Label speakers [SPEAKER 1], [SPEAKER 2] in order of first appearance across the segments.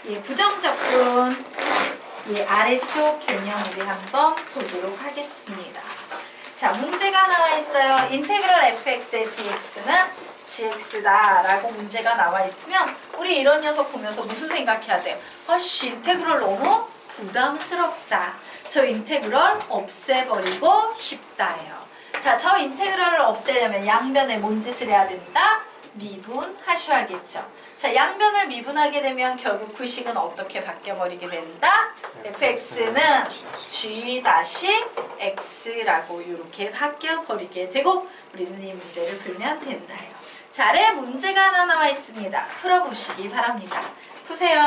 [SPEAKER 1] 예, 부정적분 아래쪽 개념 우리 한번 보도록 하겠습니다. 자, 문제가 나와 있어요. 인테그럴 fx의 dx는 gx다 라고 문제가 나와 있으면 우리 이런 녀석 보면서 무슨 생각해야 돼요? 아씨, 인테그럴 너무 부담스럽다. 저 인테그럴 없애버리고 싶다예요. 자, 저 인테그럴을 없애려면 양변에 뭔 짓을 해야 된다? 미분하셔야겠죠. 자, 양변을 미분하게 되면 결국 그 식은 어떻게 바뀌어버리게 된다? fx는 g-x라고 이렇게 바뀌어버리게 되고 우리는 이 문제를 풀면 된다요. 자, 아래 문제가 하나 나와 있습니다. 풀어보시기 바랍니다. 푸세요.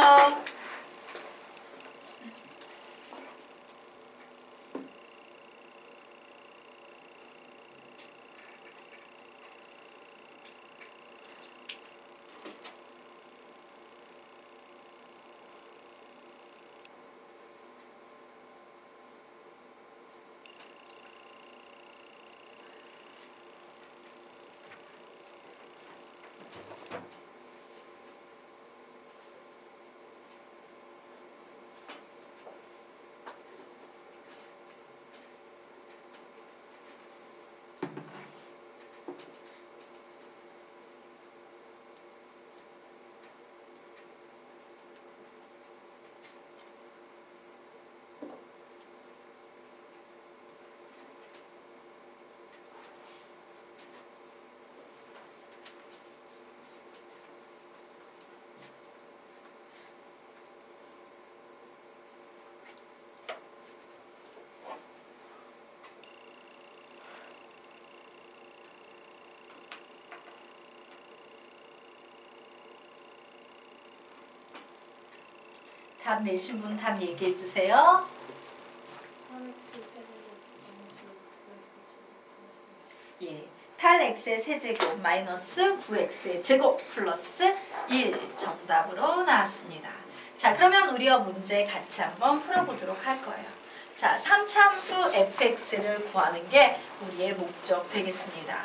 [SPEAKER 1] 답 내신 분 답 얘기해 주세요. 예, 8x의 세제곱 마이너스 9x의 제곱 플러스 1 정답으로 나왔습니다. 자, 그러면 우리와 문제 같이 한번 풀어보도록 할 거예요. 자, 3차함수 fx를 구하는 게 우리의 목적 되겠습니다.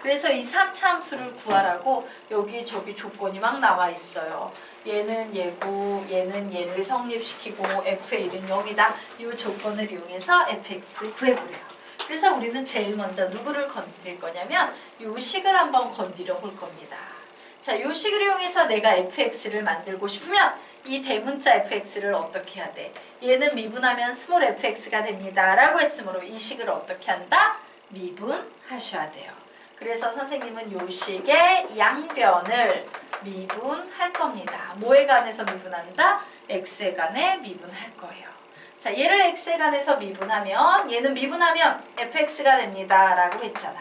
[SPEAKER 1] 그래서 이 3차함수를 구하라고 여기저기 조건이 막 나와 있어요. 얘는 얘고 얘는 얘를 성립시키고 f의 1은 0이다. 이 조건을 이용해서 fx 구해보래요. 그래서 우리는 제일 먼저 누구를 건드릴 거냐면 이 식을 한번 건드려 볼 겁니다. 자, 이 식을 이용해서 내가 fx를 만들고 싶으면 이 대문자 fx를 어떻게 해야 돼? 얘는 미분하면 스몰 fx가 됩니다. 라고 했으므로 이 식을 어떻게 한다? 미분하셔야 돼요. 그래서 선생님은 이 식의 양변을 미분할 겁니다. 뭐에 관해서 미분한다? x에 관해 미분할 거예요. 자, 얘를 x에 관해서 미분하면 얘는 미분하면 fx가 됩니다. 라고 했잖아.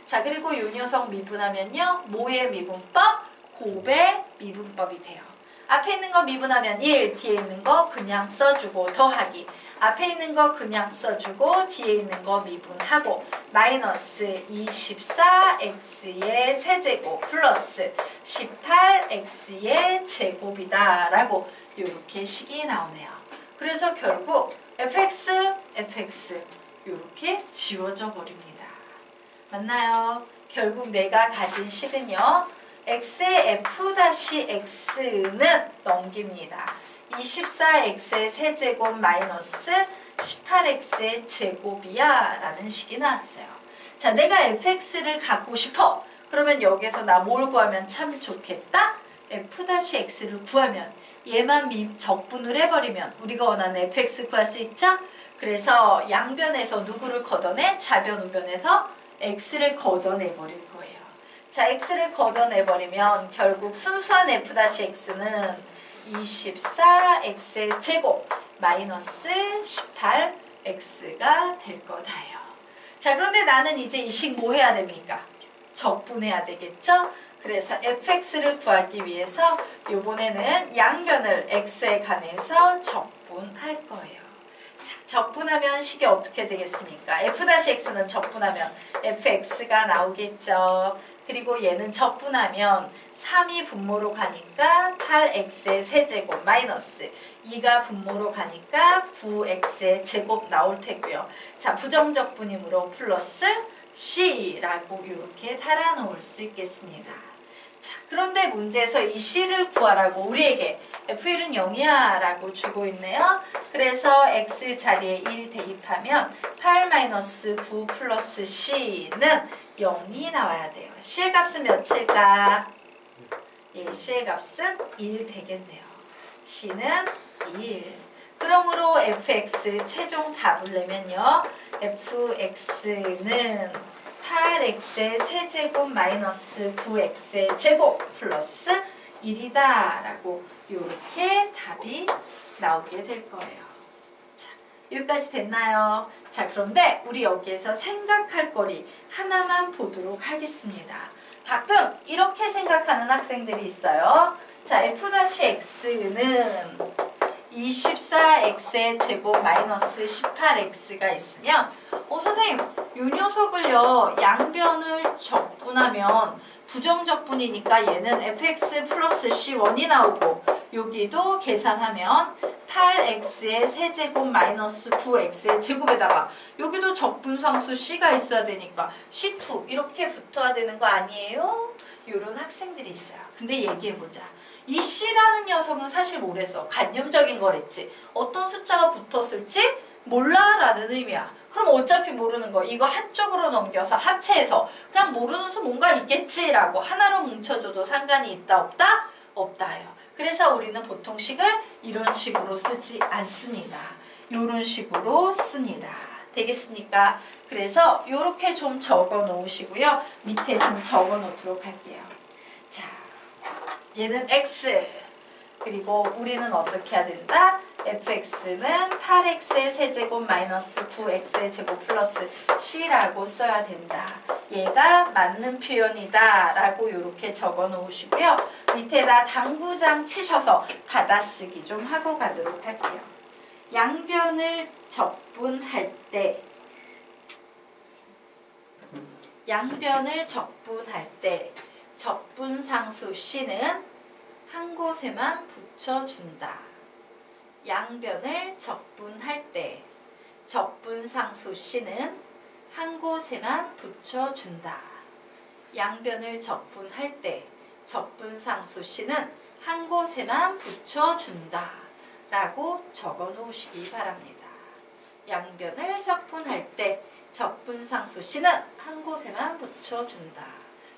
[SPEAKER 1] 자, 그리고 이 녀석 미분하면요. 뭐의 미분법? 곱의 미분법이 돼요. 앞에 있는 거 미분하면 1, 뒤에 있는 거 그냥 써주고 더하기. 앞에 있는 거 그냥 써주고 뒤에 있는 거 미분하고 마이너스 24x의 세제곱 플러스 18x의 제곱이다 라고 이렇게 식이 나오네요. 그래서 결국 fx 이렇게 지워져 버립니다. 맞나요? 결국 내가 가진 식은요. x의 f-x는 넘깁니다. 24x의 세제곱 마이너스 18x의 제곱이야 라는 식이 나왔어요. 자, 내가 fx를 갖고 싶어. 그러면 여기서 나 뭘 구하면 참 좋겠다? f-x를 구하면 얘만 적분을 해버리면 우리가 원하는 fx 구할 수 있죠? 그래서 양변에서 누구를 걷어내? 좌변, 우변에서 x를 걷어내버릴 거예요. 자, x를 걷어내버리면 결국 순수한 f-x는 24x의 제곱 마이너스 18x가 될 거다요. 자, 그런데 나는 이제 이 식 뭐 해야 됩니까? 적분해야 되겠죠? 그래서 fx를 구하기 위해서 이번에는 양변을 x에 관해서 적분할 거예요. 자, 적분하면 식이 어떻게 되겠습니까? f-x는 적분하면 fx가 나오겠죠. 그리고 얘는 적분하면 3이 분모로 가니까 8x의 세제곱 마이너스 2가 분모로 가니까 9x의 제곱 나올 테고요. 자, 부정적분이므로 플러스 c라고 이렇게 달아놓을 수 있겠습니다. 자, 그런데 문제에서 이 c를 구하라고 우리에게 F1은 0이야 라고 주고 있네요. 그래서 X 자리에 1 대입하면 8-9 플러스 C는 0이 나와야 돼요. C의 값은 몇일까? 예, C의 값은 1 되겠네요. C는 1. 그러므로 fx 최종 답을 내면요. fx는 8x의 세제곱 마이너스 9x의 제곱 플러스 1이다 라고 이렇게 답이 나오게 될 거예요. 자, 여기까지 됐나요? 자, 그런데 우리 여기에서 생각할 거리 하나만 보도록 하겠습니다. 가끔 이렇게 생각하는 학생들이 있어요. 자, f-x는 24x의 제곱 마이너스 18x가 있으면 선생님 이 녀석을요 양변을 적분하면 부정적분이니까 얘는 fx 플러스 c1이 나오고 여기도 계산하면 8x의 세제곱 마이너스 9x의 제곱에다가 여기도 적분상수 c가 있어야 되니까 c2 이렇게 붙어야 되는 거 아니에요? 이런 학생들이 있어요. 근데 얘기해보자. 이 C라는 녀석은 사실 뭐래서 관념적인 거랬지. 어떤 숫자가 붙었을지 몰라 라는 의미야. 그럼 어차피 모르는 거 이거 한쪽으로 넘겨서 합체해서 그냥 모르는 수 뭔가 있겠지 라고 하나로 뭉쳐줘도 상관이 있다 없다? 없다요. 그래서 우리는 보통 식을 이런 식으로 쓰지 않습니다. 이런 식으로 씁니다. 되겠습니까? 그래서 이렇게 좀 적어 놓으시고요. 밑에 좀 적어 놓도록 할게요. 자, 얘는 x 그리고 우리는 어떻게 해야 된다? fx는 8x의 세제곱 마이너스 9x의 제곱 플러스 c라고 써야 된다. 얘가 맞는 표현이다 라고 이렇게 적어 놓으시고요. 밑에다 당구장 치셔서 받아쓰기 좀 하고 가도록 할게요. 양변을 적분할 때 적분상수 c는 한 곳에만 붙여준다. 양변을 적분할 때 적분상수 c는 한 곳에만 붙여준다. 양변을 적분할 때 적분상수 c는 한 곳에만 붙여준다. 라고 적어 놓으시기 바랍니다. 양변을 적분할 때 적분상수 c는 한 곳에만 붙여준다.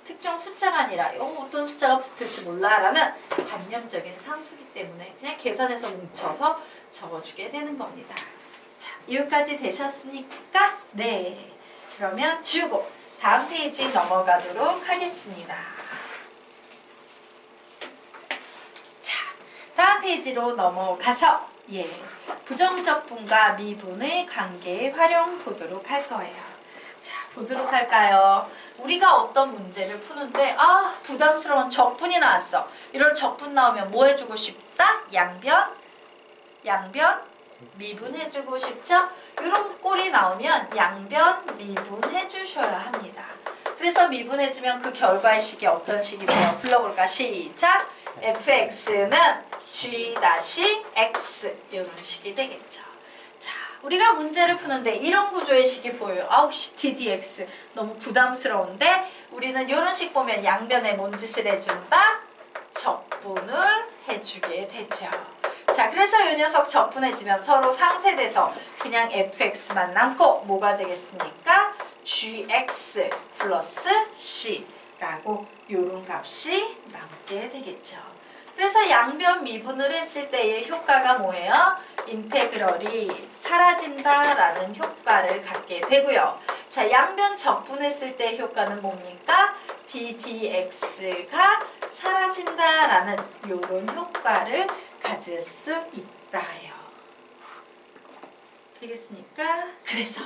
[SPEAKER 1] 특정 숫자가 아니라 어떤 숫자가 붙을지 몰라 라는 관념적인 상수기 때문에 그냥 계산해서 뭉쳐서 적어주게 되는 겁니다. 자, 여기까지 되셨으니까 네, 그러면 지우고 다음 페이지 넘어가도록 하겠습니다. 자, 다음 페이지로 넘어가서 부정적분과 미분의 관계 활용 보도록 할 거예요. 자, 보도록 할까요? 우리가 어떤 문제를 푸는데 부담스러운 적분이 나왔어. 이런 적분 나오면 뭐 해주고 싶다? 양변, 미분 해주고 싶죠? 이런 꼴이 나오면 양변, 미분 해주셔야 합니다. 그래서 미분해주면 그 결과의 식이 어떤 식이 돼요? 불러볼까? 시작! fx는 g-x 이런 식이 되겠죠. 자, 우리가 문제를 푸는데 이런 구조의 식이 보여요. ddx 너무 부담스러운데 우리는 이런 식 보면 양변에 뭔 짓을 해준다? 적분을 해주게 되죠. 자, 그래서 이 녀석 적분해지면 서로 상쇄돼서 그냥 fx만 남고 뭐가 되겠습니까? gx 플러스 c라고 이런 값이 남게 되겠죠. 그래서 양변 미분을 했을 때의 효과가 뭐예요? 인테그럴이 사라진다라는 효과를 갖게 되고요. 자, 양변 적분했을 때의 효과는 뭡니까? ddx가 사라진다라는 이런 효과를 가질 수 있다요. 되겠습니까? 그래서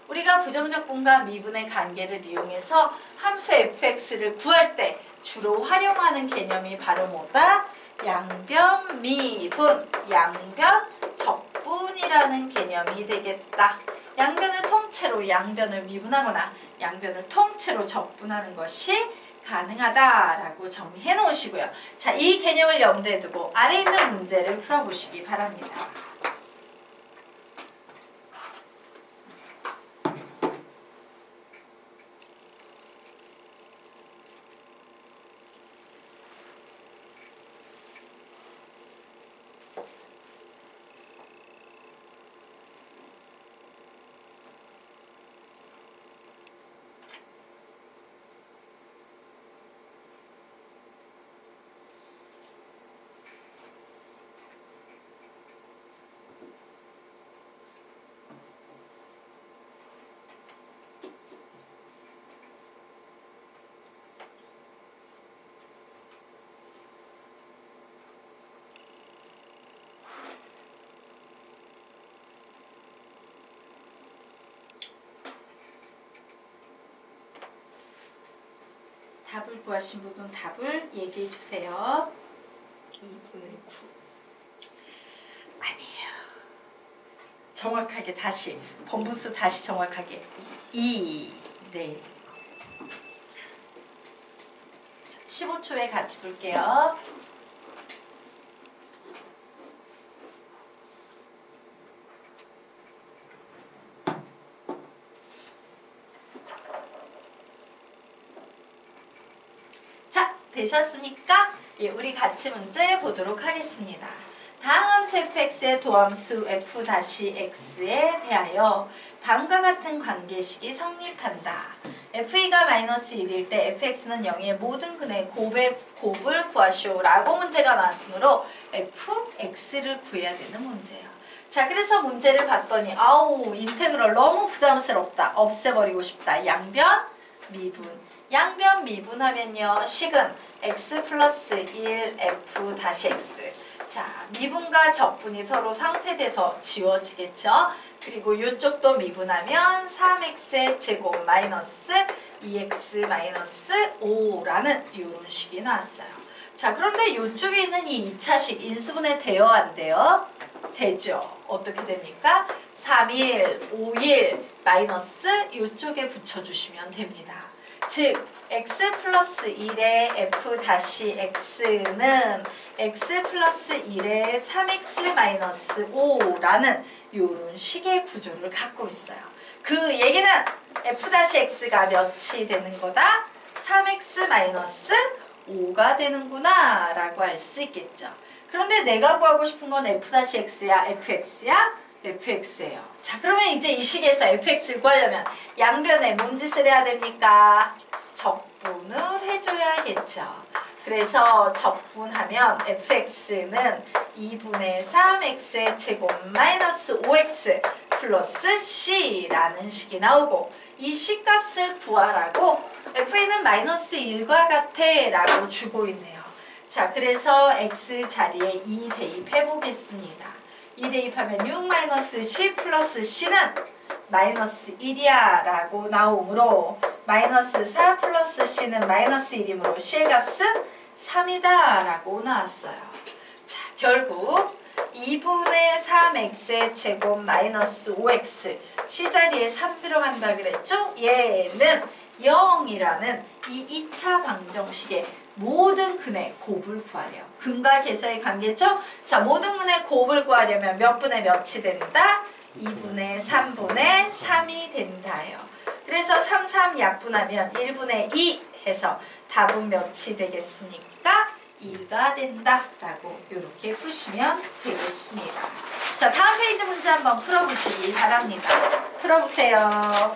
[SPEAKER 1] 우리가 부정적분과 미분의 관계를 이용해서 함수 fx를 구할 때 주로 활용하는 개념이 바로 뭐다? 양변 미분, 양변 적분이라는 개념이 되겠다. 양변을 통째로 양변을 미분하거나 양변을 통째로 적분하는 것이 가능하다라고 정리해 놓으시고요. 자, 이 개념을 염두에 두고 아래 있는 문제를 풀어보시기 바랍니다. 답을 구하신 분은 답을 얘기해 주세요.
[SPEAKER 2] 2분의 9.
[SPEAKER 1] 아니에요. 정확하게 다시 번분수 다시 정확하게 2. 네. 15초에 같이 볼게요. 자, 되셨습니까? 예, 우리 같이 문제 보도록 하겠습니다. 다음 함수 fx의 도함수 f-x에 대하여 다음과 같은 관계식이 성립한다. f가 마이너스 1일 때 fx는 0의 모든 근의 곱을 구하시오 라고 문제가 나왔으므로 fx를 구해야 되는 문제예요. 자, 그래서 문제를 봤더니 아우 인테그럴 너무 부담스럽다. 없애버리고 싶다. 양변 미분. 양변 미분하면요. 식은 x 플러스 1 f-x. 자, 미분과 적분이 서로 상쇄돼서 지워지겠죠. 그리고 이쪽도 미분하면 3x의 제곱 마이너스 2x 마이너스 5라는 이런 식이 나왔어요. 자, 그런데 이쪽에 있는 이 2차식 인수분해 돼요? 안 돼요? 되죠. 어떻게 됩니까? 3일, 5일 마이너스 이쪽에 붙여주시면 됩니다. 즉 x 플러스 1의 f-x는 x 플러스 1의 3x 마이너스 5라는 이런 식의 구조를 갖고 있어요. 그 얘기는 f-x가 몇이 되는 거다? 3x 마이너스 5가 되는구나 라고 할 수 있겠죠. 그런데 내가 구하고 싶은 건 f-x야? fx야? fx예요. 자, 그러면 이제 이 식에서 fx를 구하려면 양변에 뭔 짓을 해야 됩니까? 적분을 해줘야겠죠. 그래서 적분하면 fx는 2분의 3x의 제곱 마이너스 5x 플러스 c라는 식이 나오고 이 c값을 구하라고 fa는 마이너스 1과 같아 라고 주고 있네요. 자, 그래서 x 자리에 2 대입해 보겠습니다. 2 대입하면 6 마이너스 c 플러스 c는 마이너스 1이야 라고 나오므로 마이너스 4 플러스 c는 마이너스 1이므로 c의 값은 3이다 라고 나왔어요. 자, 결국 2분의 3x의 제곱 마이너스 5x c 자리에 3 들어간다 그랬죠? 얘는 0이라는 이 2차 방정식의 모든 근의 곱을 구하래요. 근과 계수의 관계죠? 자, 모든 근의 곱을 구하려면 몇 분의 몇이 된다? 2분의 3분의 3이 된다요. 그래서 3, 3 약분하면 1분의 2 해서 답은 몇이 되겠습니까? 2가 된다 라고 이렇게 푸시면 되겠습니다. 자, 다음 페이지 문제 한번 풀어보시기 바랍니다. 풀어보세요.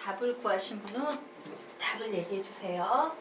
[SPEAKER 1] 답을 구하신 분은 답을 얘기해 주세요.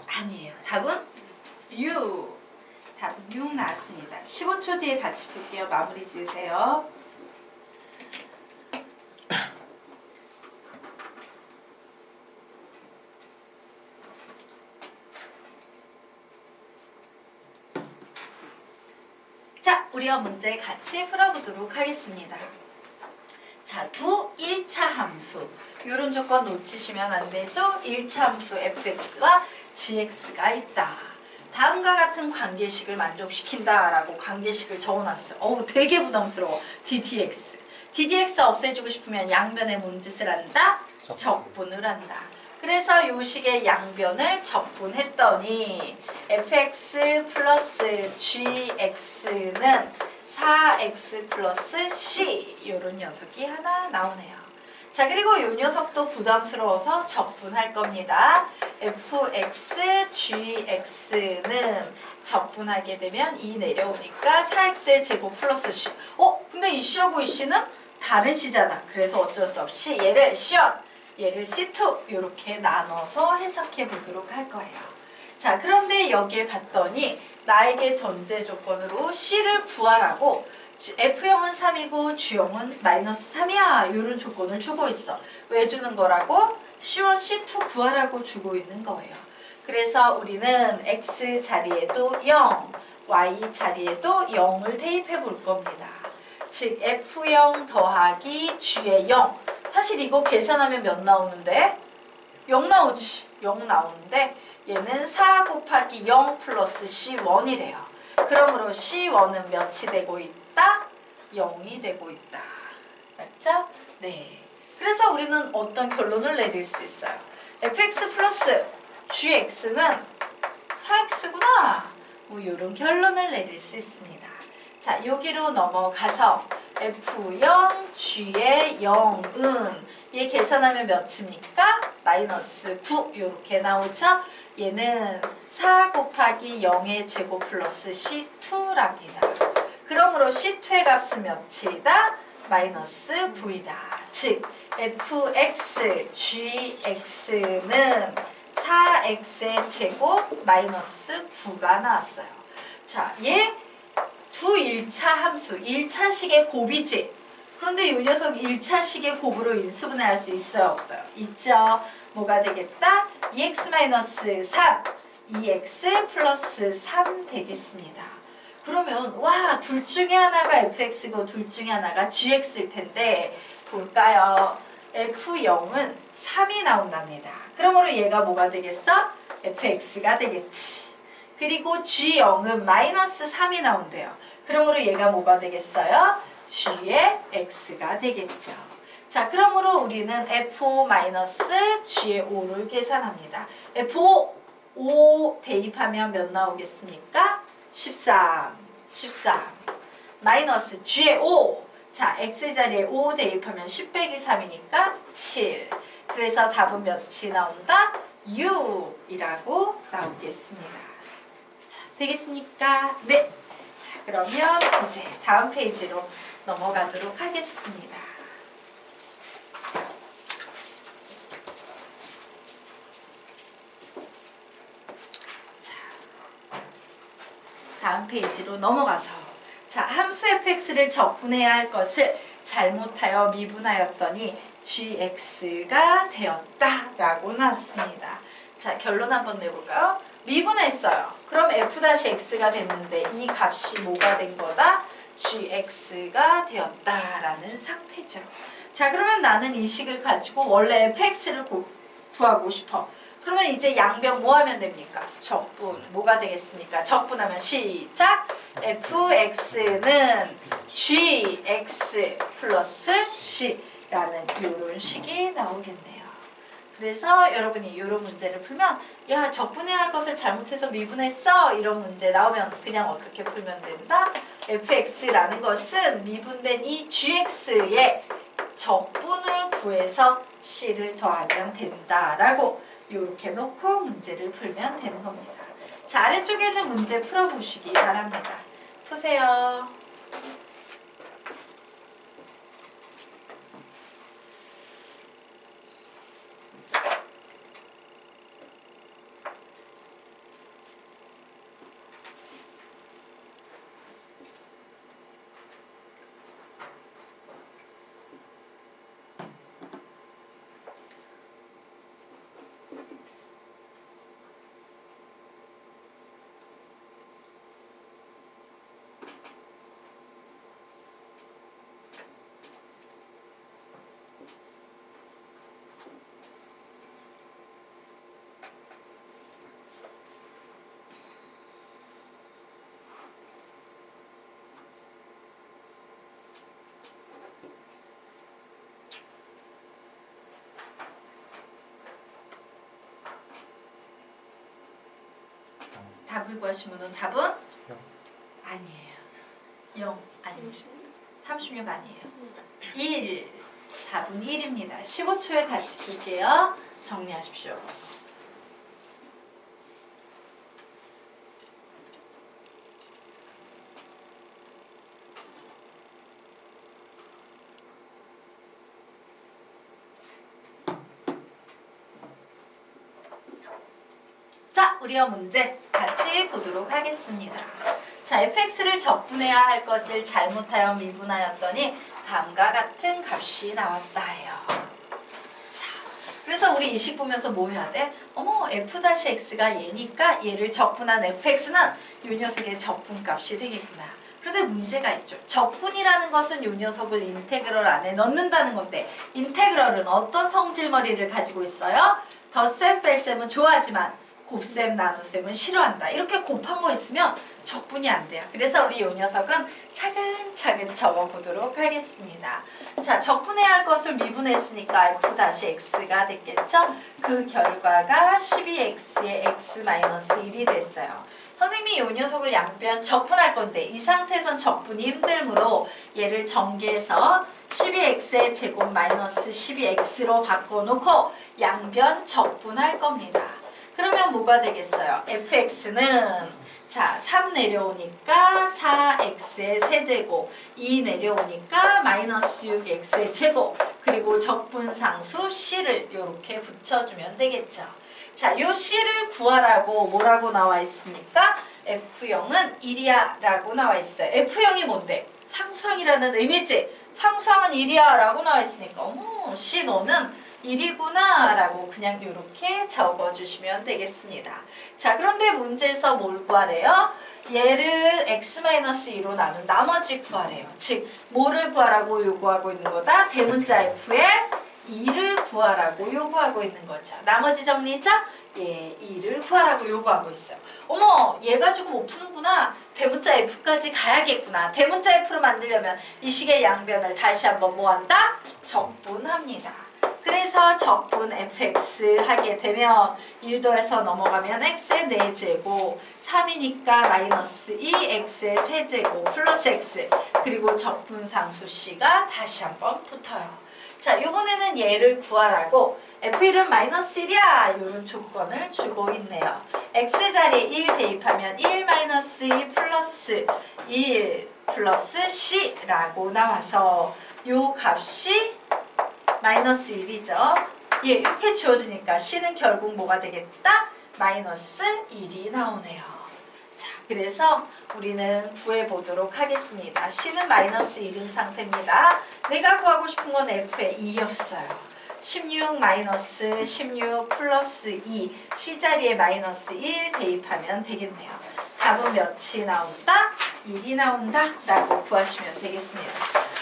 [SPEAKER 1] 아니에요. 답은 6. 답은 6 나왔습니다. 15초 뒤에 같이 볼게요. 마무리 지으세요. 자, 우리가 문제 같이 풀어보도록 하겠습니다. 자, 두 1차 함수. 이런 조건 놓치시면 안 되죠? 1차 함수 fx와 gx가 있다. 다음과 같은 관계식을 만족시킨다라고 관계식을 적어놨어요. 어우, 되게 부담스러워. ddx. ddx 없애주고 싶으면 양변에 뭔 짓을 한다? 적분을 한다. 그래서 요 식의 양변을 적분했더니 fx 플러스 gx는 4x 플러스 c 요런 녀석이 하나 나오네요. 자, 그리고 요 녀석도 부담스러워서 적분할 겁니다. fx gx는 적분하게 되면 2 내려오니까 4x의 제곱 플러스 c. 근데 이 c하고 이 c는 다른 c잖아. 그래서 어쩔 수 없이 얘를 c1, 얘를 c2 이렇게 나눠서 해석해 보도록 할 거예요. 자, 그런데 여기에 봤더니 나에게 전제 조건으로 c를 구하라고 F형은 3이고 G형은 마이너스 3이야. 이런 조건을 주고 있어. 왜 주는 거라고? C1, C2 구하라고 주고 있는 거예요. 그래서 우리는 X 자리에도 0, Y 자리에도 0을 대입해 볼 겁니다. 즉 F0 더하기 G의 0. 사실 이거 계산하면 몇 나오는데? 0 나오지. 0 나오는데 얘는 4 곱하기 0 플러스 C1이래요. 그러므로 C1은 몇이 되고 있다? 0이 되고 있다. 맞죠? 네. 그래서 우리는 어떤 결론을 내릴 수 있어요? fx 플러스 gx는 4x구나. 뭐 이런 결론을 내릴 수 있습니다. 자, 여기로 넘어가서 f0 g의 0은 얘 계산하면 몇입니까? 마이너스 9 이렇게 나오죠? 얘는 4 곱하기 0의 제곱 플러스 C2랍니다. 그러므로 C2의 값은 몇이다? 마이너스 9이다. 즉 fx gx는 4x의 제곱 마이너스 9가 나왔어요. 자, 얘 두 1차 함수, 1차식의 곱이지. 그런데 이 녀석 1차식의 곱으로 인수분해할 수 있어요? 없어요? 있죠. 뭐가 되겠다? 2x-3, 2x 플러스 3 되겠습니다. 그러면 와, 둘 중에 하나가 fx고 둘 중에 하나가 gx일 텐데 볼까요? f0은 3이 나온답니다. 그러므로 얘가 뭐가 되겠어? fx가 되겠지. 그리고 g0은 마이너스 3이 나온대요. 그러므로 얘가 뭐가 되겠어요? g의 x가 되겠죠. 자, 그러므로 우리는 f5-g의 5를 계산합니다. f5, 5 대입하면 몇 나오겠습니까? 13 마이너스 g의 5. 자, x자리에 5 대입하면 10 빼기 3이니까 7. 그래서 답은 몇이 나온다? 6이라고 나오겠습니다. 자, 되겠습니까? 네. 자, 그러면 이제 다음 페이지로 넘어가도록 하겠습니다. 자, 다음 페이지로 넘어가서 자, 함수 fx를 적분해야 할 것을 잘못하여 미분하였더니 gx가 되었다라고 나왔습니다. 자, 결론 한번 내볼까요? 미분했어요. 그럼 f-x가 됐는데 이 값이 뭐가 된 거다? gx가 되었다라는 상태죠. 자, 그러면 나는 이 식을 가지고 원래 fx를 구하고 싶어. 그러면 이제 양변 뭐 하면 됩니까? 적분. 뭐가 되겠습니까? 적분하면 시작! fx는 gx 플러스 c라는 이런 식이 나오겠네요. 그래서 여러분이 이런 문제를 풀면 야, 적분해야 할 것을 잘못해서 미분했어 이런 문제 나오면 그냥 어떻게 풀면 된다? fx라는 것은 미분된 이 gx의 적분을 구해서 c를 더하면 된다라고 이렇게 놓고 문제를 풀면 되는 겁니다. 자, 아래쪽에는 문제 풀어보시기 바랍니다. 푸세요. 답을 구하신 분은 답은? 아니에요. 0 아닙니다. 36 아니에요. 1. 답은 1입니다. 15초에 같이 볼게요. 정리하십시오. 자, 우리와 문제 같이 보도록 하겠습니다. 자, fx를 적분해야 할 것을 잘못하여 미분하였더니 다음과 같은 값이 나왔다 해요. 자, 그래서 우리 이 식 보면서 뭐 해야 돼? 어머, f-x가 얘니까 얘를 적분한 fx는 이 녀석의 적분값이 되겠구나. 그런데 문제가 있죠. 적분이라는 것은 이 녀석을 인테그럴 안에 넣는다는 건데 인테그럴은 어떤 성질머리를 가지고 있어요? 덧셈 뺄셈은 좋아하지만 곱셈 나눗셈은 싫어한다. 이렇게 곱한 거 있으면 적분이 안 돼요. 그래서 우리 이 녀석은 차근차근 적어보도록 하겠습니다. 자, 적분해야 할 것을 미분했으니까 f-x가 됐겠죠? 그 결과가 12x의 x-1이 됐어요. 선생님이 이 녀석을 양변 적분할 건데 이 상태에선 적분이 힘들므로 얘를 전개해서 12x의 제곱 마이너스 12x로 바꿔놓고 양변 적분할 겁니다. 그러면 뭐가 되겠어요? fx는 자, 3 내려오니까 4x의 세제곱, 2 내려오니까 마이너스 6x의 제곱, 그리고 적분상수 c를 이렇게 붙여주면 되겠죠. 자, 요 c를 구하라고 뭐라고 나와 있습니까? f0은 1이야 라고 나와 있어요. f0이 뭔데? 상수항이라는 의미지? 상수항은 1이야 라고 나와 있으니까 어머, c 너는 1이구나 라고 그냥 이렇게 적어주시면 되겠습니다. 자, 그런데 문제에서 뭘 구하래요? 얘를 x-2로 나눈 나머지 구하래요. 즉, 뭐를 구하라고 요구하고 있는 거다? 대문자 f의 2를 구하라고 요구하고 있는 거죠. 나머지 정리죠? 예, 2를 구하라고 요구하고 있어요. 어머, 얘 가지고 못 푸는구나. 대문자 f까지 가야겠구나. 대문자 f로 만들려면 이 식의 양변을 다시 한번 뭐 한다? 적분합니다. 그래서 적분 fx 하게 되면 1도에서 넘어가면 x의 4제곱 3이니까 마이너스 2x의 세제곱 플러스 x 그리고 적분상수 c가 다시 한번 붙어요. 자, 이번에는 얘를 구하라고 f1은 마이너스 1이야 이런 조건을 주고 있네요. x 자리에 1 대입하면 1 마이너스 2 플러스 1 플러스 c라고 나와서 요 값이 마이너스 1이죠. 예, 이렇게 주어지니까 c는 결국 뭐가 되겠다? 마이너스 1이 나오네요. 자, 그래서 우리는 구해보도록 하겠습니다. c는 마이너스 1인 상태입니다. 내가 구하고 싶은 건 f의 2였어요. 16 마이너스 16 플러스 2 c 자리에 마이너스 1 대입하면 되겠네요. 답은 몇이 나온다? 1이 나온다 라고 구하시면 되겠습니다.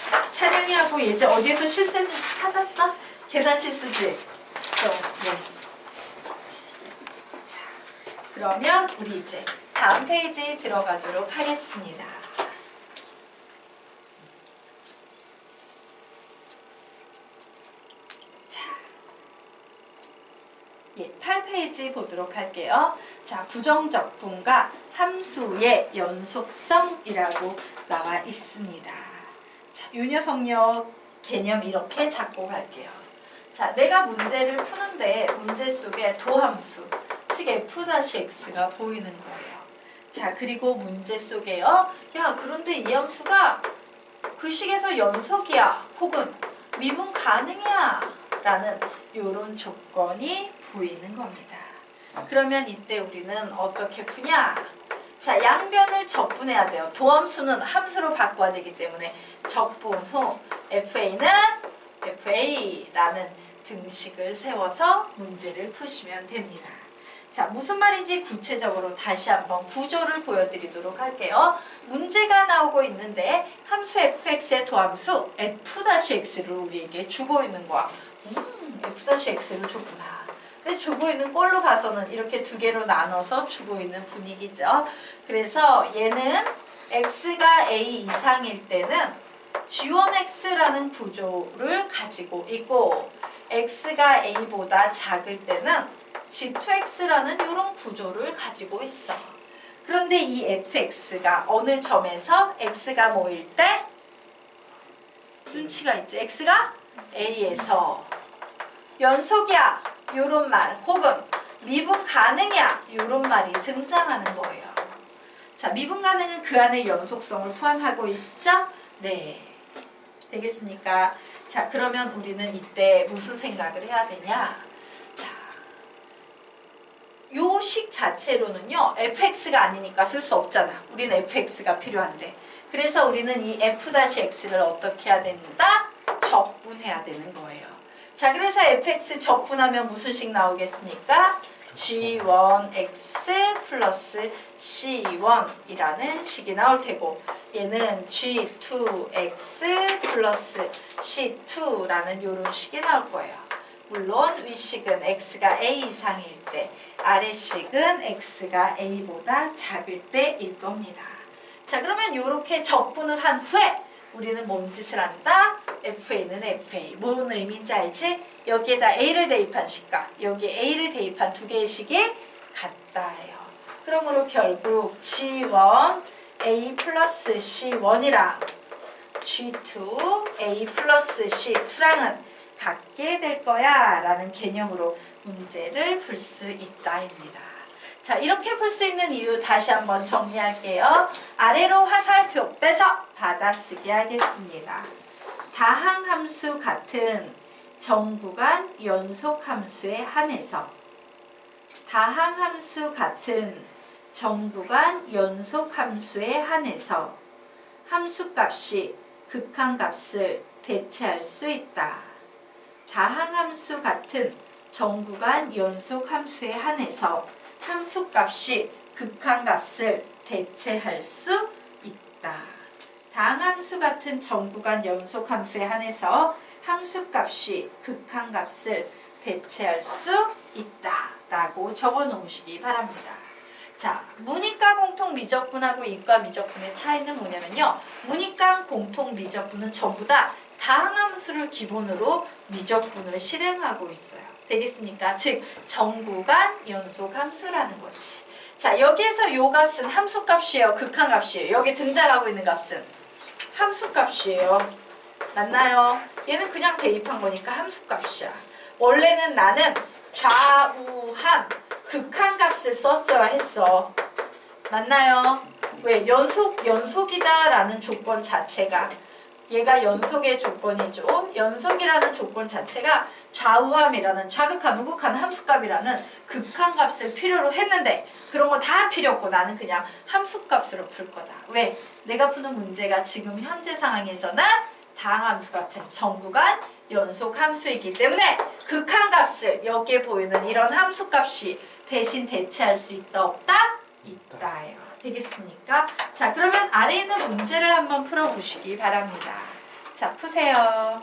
[SPEAKER 1] 자, 찬영이하고 예제 어디에서 실수했는지 찾았어? 계산 실수지? 네. 자, 그러면 우리 이제 다음 페이지 들어가도록 하겠습니다. 자, 예, 8페이지 보도록 할게요. 자, 부정적분과 함수의 연속성이라고 나와 있습니다. 자, 요 녀석요 개념 이렇게 잡고 갈게요. 자, 내가 문제를 푸는데 문제 속에 도함수, 즉 f-x가 보이는 거예요. 자, 그리고 문제 속에요. 야, 그런데 이 함수가 그 식에서 연속이야, 혹은 미분 가능이야 라는 요런 조건이 보이는 겁니다. 그러면 이때 우리는 어떻게 푸냐? 자, 양변을 적분해야 돼요. 도함수는 함수로 바꿔야 되기 때문에 적분 후 FA는 FA라는 등식을 세워서 문제를 푸시면 됩니다. 자, 무슨 말인지 구체적으로 다시 한번 구조를 보여드리도록 할게요. 문제가 나오고 있는데 함수 fx의 도함수 f-x를 우리에게 주고 있는 거야. f-x를 줬구나. 근데 주고 있는 꼴로 봐서는 이렇게 두 개로 나눠서 주고 있는 분위기죠. 그래서 얘는 x가 a 이상일 때는 g1x라는 구조를 가지고 있고 x가 a보다 작을 때는 g2x라는 이런 구조를 가지고 있어. 그런데 이 fx가 어느 점에서 x가 뭐일 때? 눈치가 있지. x가 a에서 연속이야 요런 말 혹은 미분 가능이야 요런 말이 등장하는 거예요. 자, 미분 가능은 그 안에 연속성을 포함하고 있죠? 네. 되겠습니까? 자, 그러면 우리는 이때 무슨 생각을 해야 되냐? 자, 요 식 자체로는요, fx가 아니니까 쓸 수 없잖아. 우리는 fx가 필요한데. 그래서 우리는 이 f-x를 어떻게 해야 된다? 적분해야 되는 거예요. 자, 그래서 fx 적분하면 무슨 식 나오겠습니까? g1x 플러스 c1이라는 식이 나올 테고 얘는 g2x 플러스 c2라는 요런 식이 나올 거예요. 물론 위식은 x가 a 이상일 때 아래식은 x가 a보다 작을 때일 겁니다. 자, 그러면 요렇게 적분을 한 후에 우리는 뭔 짓을 한다? FA는 FA. 뭔 의미인지 알지? 여기에다 A를 대입한 식과 여기에 A를 대입한 두 개의 식이 같다예요. 그러므로 결국 G1 A 플러스 C1이랑 G2 A 플러스 C2랑은 같게 될 거야 라는 개념으로 문제를 풀 수 있다입니다. 자, 이렇게 풀 수 있는 이유 다시 한번 정리할게요. 아래로 화살표 빼서 받아쓰기 하겠습니다. 다항함수 같은 정구간 연속함수에 한해서 다항함수 같은 정구간 연속함수에 한해서 함수값이 극한값을 대체할 수 있다. 다항함수 같은 정구간 연속함수에 한해서 함수값이 극한값을 대체할 수 있다. 다항함수 같은 정구간 연속함수에 한해서 함수값이 극한값을 대체할 수 있다 라고 적어 놓으시기 바랍니다. 자, 문이과 공통 미적분하고 이과 미적분의 차이는 뭐냐면요, 문이과 공통 미적분은 전부 다 다항함수를 기본으로 미적분을 실행하고 있어요. 되겠습니까? 즉 정구간 연속함수라는 거지. 자, 여기에서 요 값은 함수값이에요, 극한값이에요? 여기 등장하고 있는 값은 함수값이에요. 맞나요? 얘는 그냥 대입한 거니까 함수값이야. 원래는 나는 좌우한 극한값을 썼어야 했어. 맞나요? 왜? 연속이다 라는 조건 자체가, 얘가 연속의 조건이죠. 연속이라는 조건 자체가 좌우함이라는, 좌극한, 우극한 함수값이라는 극한값을 필요로 했는데 그런 거 다 필요 없고 나는 그냥 함수값으로 풀 거다. 왜? 내가 푸는 문제가 지금 현재 상황에서는 다항함수 같은 정구간 연속함수이기 때문에 극한값을 여기에 보이는 이런 함수값이 대신 대체할 수 있다 없다? 있다예요. 되겠습니까? 자, 그러면 아래에 있는 문제를 한번 풀어보시기 바랍니다. 자, 푸세요.